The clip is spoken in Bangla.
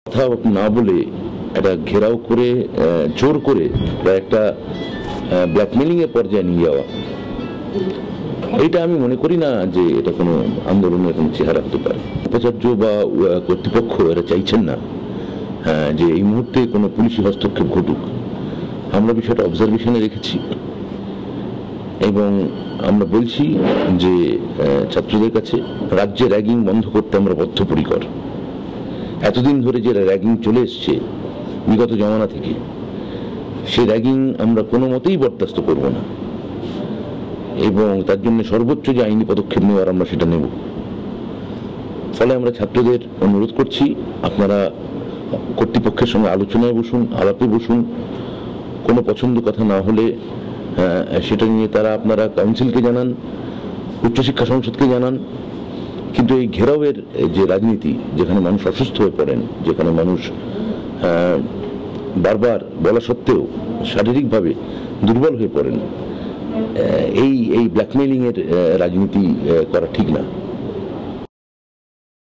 কথা না বলে একটা ঘেরাও করে জোর করে একটা ব্ল্যাকমেলিং এর পর্যায়ে নিয়ে যাওয়া, এইটা আমি মনে করি না যে এটা কোনো আন্দোলনের কোনো চেহারা হতে পারে। উপাচার্য বা কর্তৃপক্ষ এরা চাইছেন না যে এই মুহূর্তে কোনো পুলিশি হস্তক্ষেপ ঘটুক। আমরা বিষয়টা অবজারভেশনে রেখেছি এবং আমরা বলছি যে ছাত্রদের কাছে রাজ্যে র্যাগিং বন্ধ করতে আমরা বদ্ধপরিকর। এতদিন ধরে যে র্যাগিং চলে এসছে বিগত জমানা থেকে, সে র্যাগিং আমরা কোনো মতেই বরদাস্ত করব না এবং তার জন্য সর্বোচ্চ যে আইনি পদক্ষেপ নেওয়ার আমরা সেটা নেব। ফলে আমরা ছাত্রদের অনুরোধ করছি, আপনারা কর্তৃপক্ষের সঙ্গে আলোচনায় বসুন, আলাপে বসুন। কোনো পছন্দ কথা না হলে সেটা নিয়ে আপনারা কাউন্সিলকে জানান, উচ্চশিক্ষা সংসদকে জানান। কিন্তু এই ঘেরাওয়ের যে রাজনীতি, যেখানে মানুষ অসুস্থ হয়ে পড়েন, যেখানে মানুষ বারবার বলা সত্ত্বেও শারীরিকভাবে দুর্বল হয়ে পড়েন, এই ব্ল্যাকমেইলিং এর রাজনীতি করা ঠিক না।